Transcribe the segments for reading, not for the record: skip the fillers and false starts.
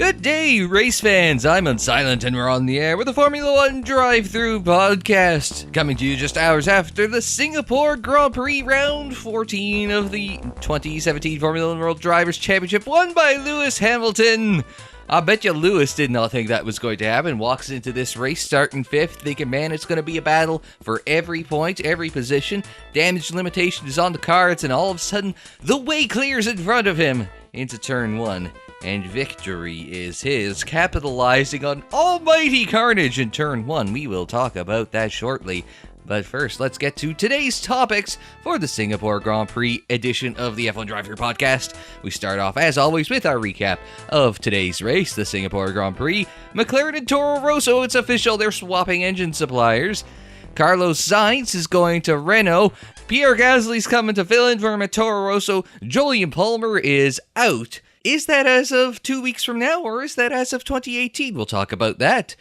Good day, race fans. I'm Unsilent, and we're on the air with the Formula One Drive-Thru podcast, coming to you just hours after the Singapore Grand Prix Round 14 of the 2017 Formula One World Drivers' Championship, won by Lewis Hamilton. I bet you Lewis did not think that was going to happen. Walks into this race starting fifth, thinking, man, it's going to be a battle for every point, every position. Damage limitation is on the cards, and all of a sudden, the way clears in front of him into turn one. And victory is his, capitalizing on almighty carnage in turn one. We will talk about that shortly. But first, let's get to today's topics for the Singapore Grand Prix edition of the F1 Drive-Thru podcast. We start off, as always, with our recap of today's race, the Singapore Grand Prix. McLaren and Toro Rosso, it's official, they're swapping engine suppliers. Carlos Sainz is going to Renault. Pierre Gasly's coming to fill in for him at Toro Rosso. Julian Palmer is out. Is that as of 2 weeks from now, or is that as of 2018? We'll talk about that.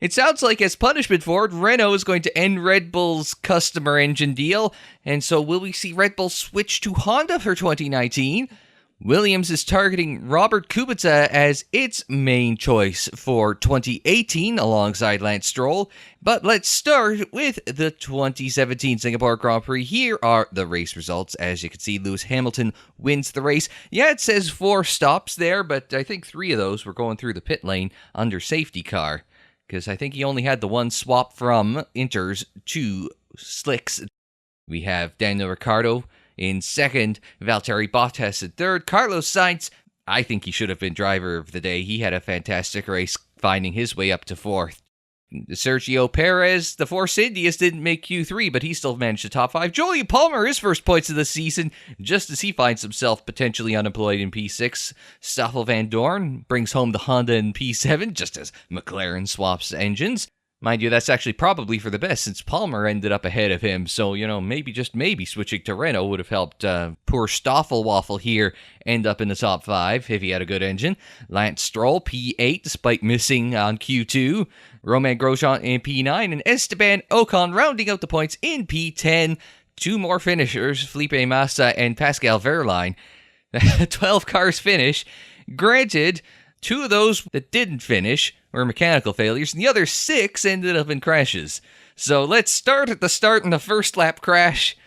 It sounds like as punishment for it, Renault is going to end Red Bull's customer engine deal, and so will we see Red Bull switch to Honda for 2019? Williams is targeting Robert Kubica as its main choice for 2018 alongside Lance Stroll. But let's start with the 2017 Singapore Grand Prix. Here are the race results. As you can see, Lewis Hamilton wins the race. Yeah, it says 4 stops there, but I think 3 of those were going through the pit lane under safety car, because I think he only had the one swap from inters to slicks. We have Daniel Ricciardo in second, Valtteri Bottas in third. Carlos Sainz, I think he should have been driver of the day. He had a fantastic race, finding his way up to fourth. Sergio Perez, the Force Indias, didn't make Q3, but he still managed the top 5. Julian Palmer, his first points of the season, just as he finds himself potentially unemployed in P6. Stoffel Van Dorn brings home the Honda in P7, just as McLaren swaps engines. Mind you, that's actually probably for the best, since Palmer ended up ahead of him, so, maybe, just maybe, switching to Renault would have helped poor Stoffel Waffle here end up in the top 5, if he had a good engine. Lance Stroll, P8, despite missing on Q2. Romain Grosjean in P9, and Esteban Ocon rounding out the points in P10. 2 more finishers, Felipe Massa and Pascal Wehrlein. 12 cars finish. Granted, 2 of those that didn't finish were mechanical failures, and the other 6 ended up in crashes. So let's start at the start in the first lap crash.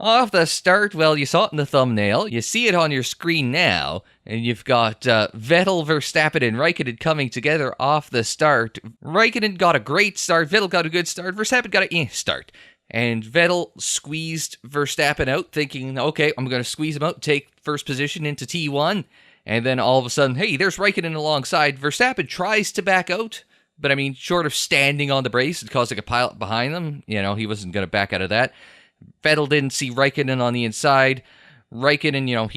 Off the start, well, you saw it in the thumbnail. You see it on your screen now, and you've got Vettel, Verstappen, and Raikkonen coming together off the start. Raikkonen got a great start, Vettel got a good start, Verstappen got a start. And Vettel squeezed Verstappen out, thinking, okay, I'm going to squeeze him out, take first position into T1. And then all of a sudden, hey, there's Raikkonen alongside. Verstappen tries to back out, but short of standing on the brakes and causing a pileup behind them, he wasn't going to back out of that. Vettel didn't see Raikkonen on the inside. Raikkonen,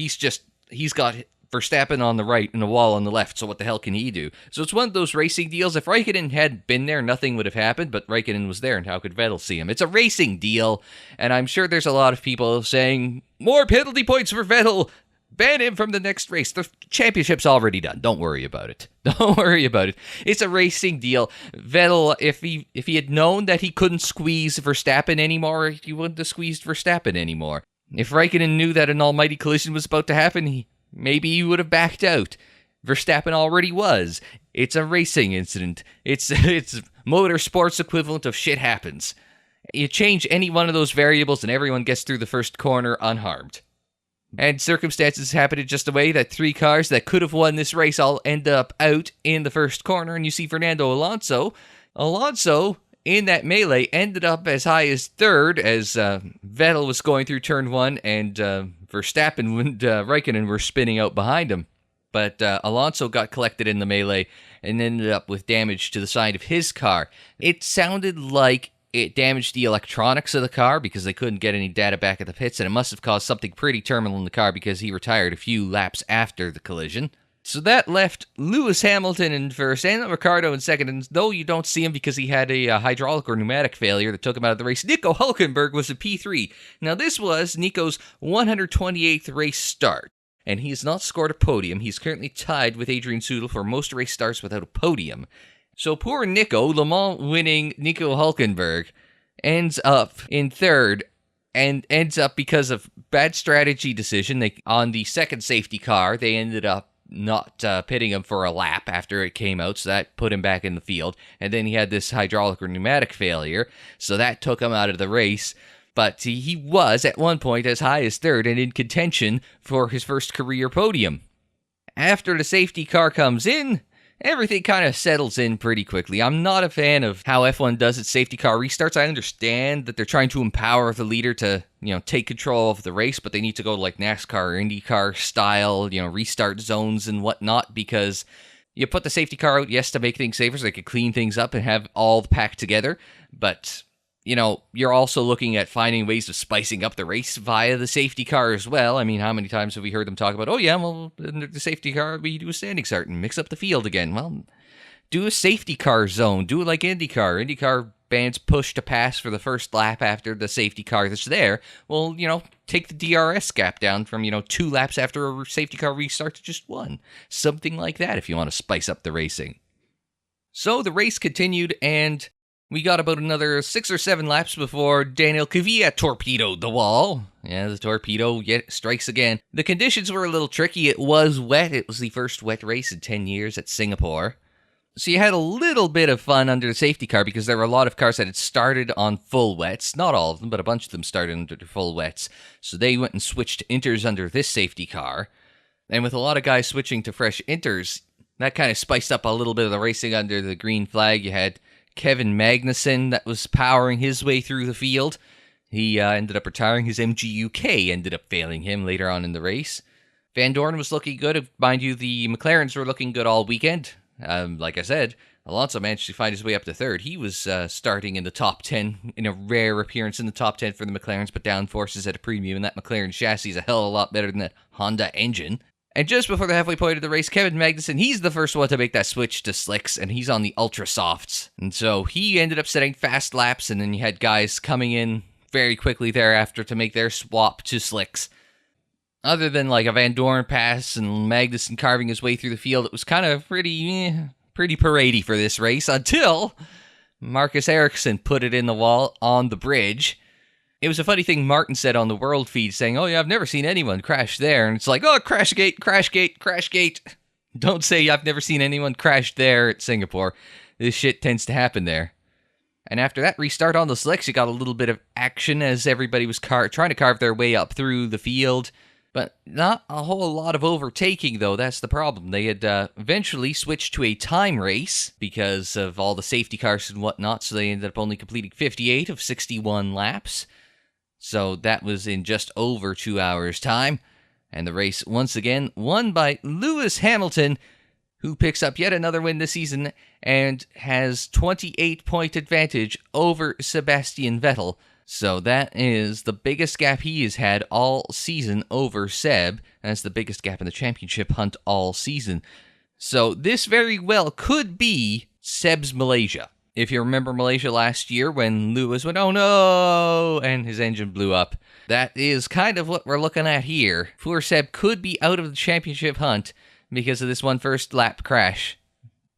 he's got Verstappen on the right and a wall on the left, so what the hell can he do? So it's one of those racing deals. If Raikkonen had been there, nothing would have happened, but Raikkonen was there, and how could Vettel see him? It's a racing deal, and I'm sure there's a lot of people saying, more penalty points for Vettel! Ban him from the next race. The championship's already done. Don't worry about it. Don't worry about it. It's a racing deal. Vettel, if he had known that he couldn't squeeze Verstappen anymore, he wouldn't have squeezed Verstappen anymore. If Raikkonen knew that an almighty collision was about to happen, maybe he would have backed out. Verstappen already was. It's a racing incident. It's motorsports equivalent of shit happens. You change any one of those variables and everyone gets through the first corner unharmed. And circumstances happen in just a way that 3 cars that could have won this race all end up out in the first corner. And you see Fernando Alonso. Alonso, in that melee, ended up as high as 3rd as Vettel was going through turn 1 and Verstappen and Raikkonen were spinning out behind him. But Alonso got collected in the melee and ended up with damage to the side of his car. It sounded like it damaged the electronics of the car because they couldn't get any data back at the pits, and it must have caused something pretty terminal in the car because he retired a few laps after the collision. So that left Lewis Hamilton in first and Ricciardo in second, and though you don't see him because he had a hydraulic or pneumatic failure that took him out of the race, Nico Hülkenberg was a P3. Now this was Nico's 128th race start, and he has not scored a podium. He's currently tied with Adrian Sutil for most race starts without a podium. So poor Nico, Le Mans winning Nico Hülkenberg, ends up in third, and ends up because of bad strategy decision. On the second safety car, they ended up not pitting him for a lap after it came out, so that put him back in the field. And then he had this hydraulic or pneumatic failure, so that took him out of the race. But he was, at one point, as high as third and in contention for his first career podium. After the safety car comes in, everything kind of settles in pretty quickly. I'm not a fan of how F1 does its safety car restarts. I understand that they're trying to empower the leader to, take control of the race, but they need to go like NASCAR or IndyCar style, restart zones and whatnot, because you put the safety car out, yes, to make things safer so they could clean things up and have all packed together, but you're also looking at finding ways of spicing up the race via the safety car as well. I mean, how many times have we heard them talk about, in the safety car, we do a standing start and mix up the field again. Well, do a safety car zone. Do it like IndyCar. IndyCar bans push to pass for the first lap after the safety car that's there. Well, take the DRS gap down from, 2 laps after a safety car restart to just 1. Something like that if you want to spice up the racing. So the race continued, and we got about another 6 or 7 laps before Daniel Kvyat torpedoed the wall. Yeah, the torpedo yet strikes again. The conditions were a little tricky. It was wet. It was the first wet race in 10 years at Singapore. So you had a little bit of fun under the safety car because there were a lot of cars that had started on full wets. Not all of them, but a bunch of them started under the full wets. So they went and switched inters under this safety car. And with a lot of guys switching to fresh inters, that kind of spiced up a little bit of the racing under the green flag. You had Kevin Magnussen that was powering his way through the field. He ended up retiring. His MGUK ended up failing him later on in the race. Van Dorn was looking good. Mind you, the McLarens were looking good all weekend. Like I said, Alonso managed to find his way up to third. He was starting in the top 10 in a rare appearance in the top 10 for the McLarens, but downforces at a premium, and that McLaren chassis is a hell of a lot better than that Honda engine. And just before the halfway point of the race, Kevin Magnussen, he's the first one to make that switch to slicks, and he's on the ultra softs. And so he ended up setting fast laps, and then you had guys coming in very quickly thereafter to make their swap to slicks. Other than like a Van Dorn pass and Magnussen carving his way through the field, it was kind of pretty paradey for this race until Marcus Ericsson put it in the wall on the bridge. It was a funny thing Martin said on the world feed saying, oh yeah, I've never seen anyone crash there. And it's like, oh, crashgate, crashgate, crashgate. Don't say I've never seen anyone crash there at Singapore. This shit tends to happen there. And after that restart on the slicks, you got a little bit of action as everybody was trying to carve their way up through the field. But not a whole lot of overtaking, though. That's the problem. They had eventually switched to a time race because of all the safety cars and whatnot, so they ended up only completing 58 of 61 laps. So that was in just over 2 hours' time. And the race, once again, won by Lewis Hamilton, who picks up yet another win this season and has 28-point advantage over Sebastian Vettel. So that is the biggest gap he has had all season over Seb. That's the biggest gap in the championship hunt all season. So this very well could be Seb's Malaysia. If you remember Malaysia last year when Lewis went, oh no, and his engine blew up. That is kind of what we're looking at here. Poor Seb could be out of the championship hunt because of this one first lap crash.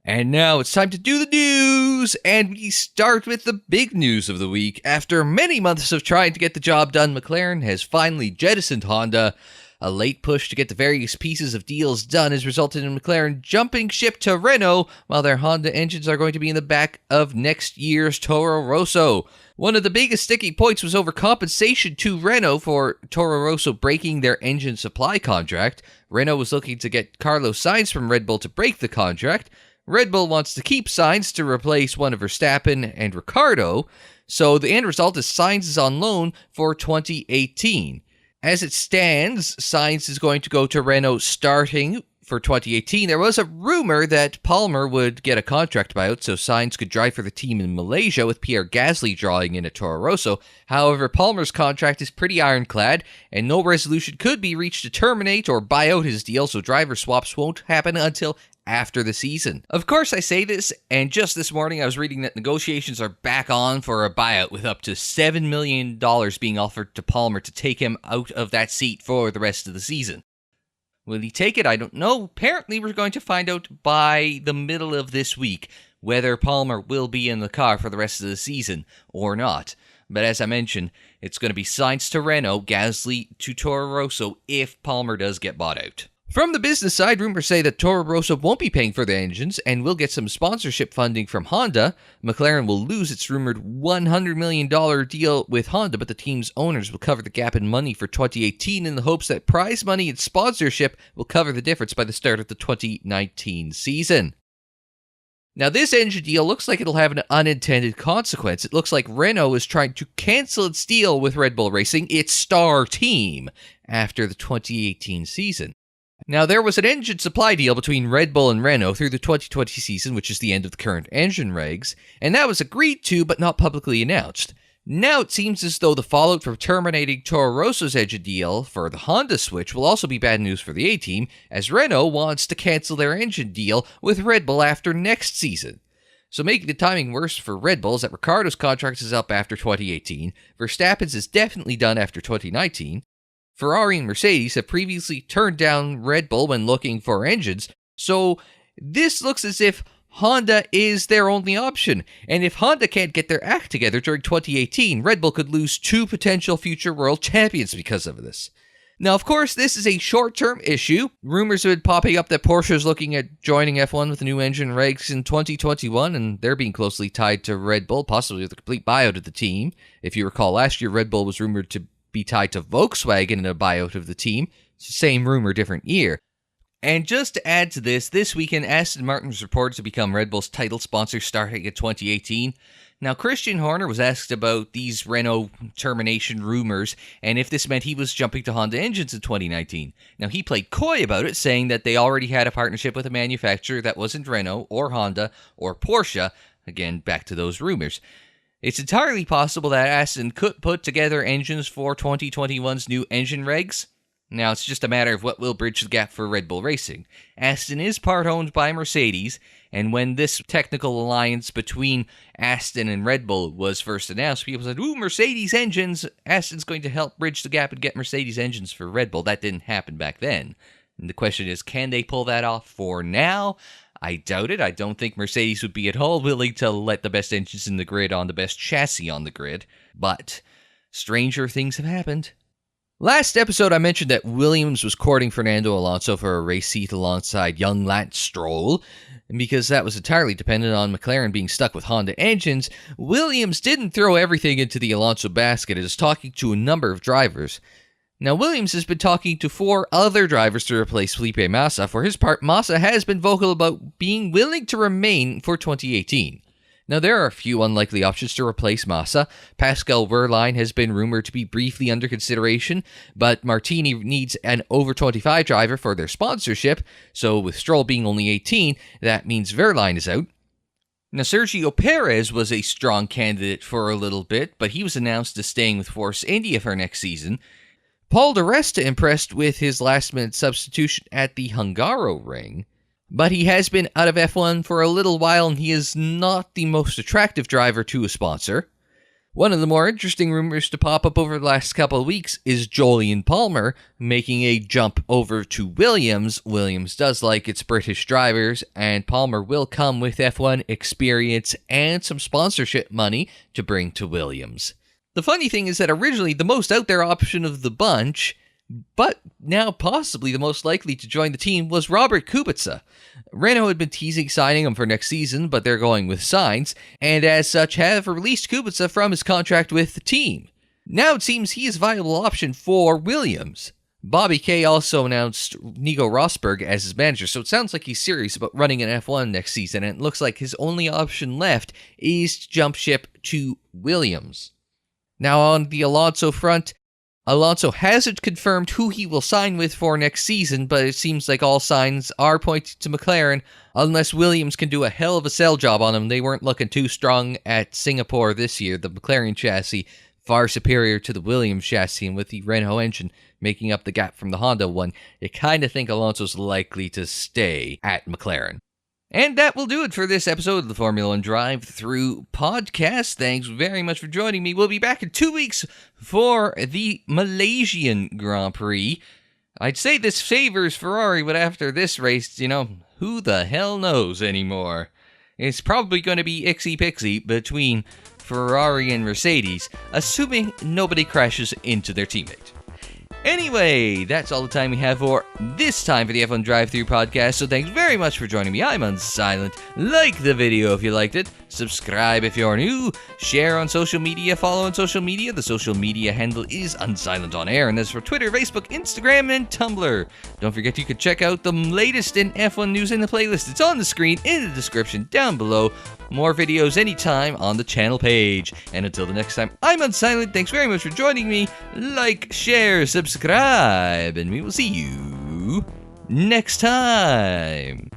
And now it's time to do the news, and we start with the big news of the week. After many months of trying to get the job done, McLaren has finally jettisoned Honda. A late push to get the various pieces of deals done has resulted in McLaren jumping ship to Renault, while their Honda engines are going to be in the back of next year's Toro Rosso. One of the biggest sticking points was over compensation to Renault for Toro Rosso breaking their engine supply contract. Renault was looking to get Carlos Sainz from Red Bull to break the contract. Red Bull wants to keep Sainz to replace one of Verstappen and Ricciardo, so the end result is Sainz is on loan for 2018. As it stands, Sainz is going to go to Renault starting for 2018. There was a rumor that Palmer would get a contract buyout so Sainz could drive for the team in Malaysia with Pierre Gasly drawing in at Toro Rosso. However, Palmer's contract is pretty ironclad and no resolution could be reached to terminate or buy out his deal, so driver swaps won't happen until after the season. Of course, I say this, and just this morning I was reading that negotiations are back on for a buyout with up to $7 million being offered to Palmer to take him out of that seat for the rest of the season. Will he take it? I don't know. Apparently, we're going to find out by the middle of this week whether Palmer will be in the car for the rest of the season or not. But as I mentioned, it's going to be Sainz to Renault, Gasly to Toro Rosso if Palmer does get bought out. From the business side, rumors say that Toro Rosso won't be paying for the engines and will get some sponsorship funding from Honda. McLaren will lose its rumored $100 million deal with Honda, but the team's owners will cover the gap in money for 2018 in the hopes that prize money and sponsorship will cover the difference by the start of the 2019 season. Now, this engine deal looks like it'll have an unintended consequence. It looks like Renault is trying to cancel its deal with Red Bull Racing, its star team, after the 2018 season. Now, there was an engine supply deal between Red Bull and Renault through the 2020 season, which is the end of the current engine regs, and that was agreed to but not publicly announced. Now it seems as though the fallout from terminating Toro Rosso's engine deal for the Honda switch will also be bad news for the A-team, as Renault wants to cancel their engine deal with Red Bull after next season. So making the timing worse for Red Bull is that Ricciardo's contract is up after 2018, Verstappen's is definitely done after 2019, Ferrari and Mercedes have previously turned down Red Bull when looking for engines, so this looks as if Honda is their only option, and if Honda can't get their act together during 2018, Red Bull could lose 2 potential future world champions because of this. Now, of course, this is a short-term issue. Rumors have been popping up that Porsche is looking at joining F1 with the new engine regs in 2021, and they're being closely tied to Red Bull, possibly with a complete buyout of the team. If you recall, last year Red Bull was rumored to be tied to Volkswagen in a buyout of the team. It's the same rumor, different year. And just to add to this weekend Aston Martin was reported to become Red Bull's title sponsor starting at 2018. Now, Christian Horner was asked about these Renault termination rumors and if this meant he was jumping to Honda engines in 2019. Now, he played coy about it, saying that they already had a partnership with a manufacturer that wasn't Renault or Honda or Porsche. Again, back to those rumors. It's entirely possible that Aston could put together engines for 2021's new engine regs. Now, it's just a matter of what will bridge the gap for Red Bull Racing. Aston is part owned by Mercedes, and when this technical alliance between Aston and Red Bull was first announced, people said, ooh, Mercedes engines, Aston's going to help bridge the gap and get Mercedes engines for Red Bull. That didn't happen back then. And the question is, can they pull that off for now? I doubt it. I don't think Mercedes would be at all willing to let the best engines in the grid on the best chassis on the grid, but stranger things have happened. Last episode, I mentioned that Williams was courting Fernando Alonso for a race seat alongside young Lance Stroll, and because that was entirely dependent on McLaren being stuck with Honda engines, Williams didn't throw everything into the Alonso basket and is talking to a number of drivers. Now, Williams has been talking to 4 other drivers to replace Felipe Massa. For his part, Massa has been vocal about being willing to remain for 2018. Now, there are a few unlikely options to replace Massa. Pascal Wehrlein has been rumored to be briefly under consideration, but Martini needs an over 25 driver for their sponsorship, so with Stroll being only 18, that means Wehrlein is out. Now, Sergio Perez was a strong candidate for a little bit, but he was announced as staying with Force India for next season. Paul di Resta impressed with his last-minute substitution at the Hungaroring, but he has been out of F1 for a little while and he is not the most attractive driver to a sponsor. One of the more interesting rumors to pop up over the last couple of weeks is Jolyon Palmer making a jump over to Williams. Williams does like its British drivers, and Palmer will come with F1 experience and some sponsorship money to bring to Williams. The funny thing is that originally the most out there option of the bunch, but now possibly the most likely to join the team, was Robert Kubica. Renault had been teasing signing him for next season, but they're going with Sainz, and as such have released Kubica from his contract with the team. Now it seems he is a viable option for Williams. Bobby Kay also announced Nico Rosberg as his manager, so it sounds like he's serious about running an F1 next season, and it looks like his only option left is to jump ship to Williams. Now on the Alonso front, Alonso hasn't confirmed who he will sign with for next season, but it seems like all signs are pointing to McLaren, unless Williams can do a hell of a sell job on him. They weren't looking too strong at Singapore this year. The McLaren chassis far superior to the Williams chassis, and with the Renault engine making up the gap from the Honda one, you kind of think Alonso's likely to stay at McLaren. And that will do it for this episode of the Formula One Drive-Thru Podcast. Thanks very much for joining me. We'll be back in 2 weeks for the Malaysian Grand Prix. I'd say this favors Ferrari, but after this race, who the hell knows anymore? It's probably going to be ixy-pixy between Ferrari and Mercedes, assuming nobody crashes into their teammate. Anyway, that's all the time we have for this time for the F1 Drive-Thru podcast, so thanks very much for joining me. I'm Unsilent. Like the video if you liked it, subscribe if you're new, share on social media, follow on social media. The social media handle is Unsilent on Air, and that's for Twitter, Facebook, Instagram, and Tumblr. Don't forget you can check out the latest in F1 news in the playlist. It's on the screen in the description down below. More videos anytime on the channel page. And until the next time, I'm Unsilent. Thanks very much for joining me. Like, share, subscribe, and we will see you next time.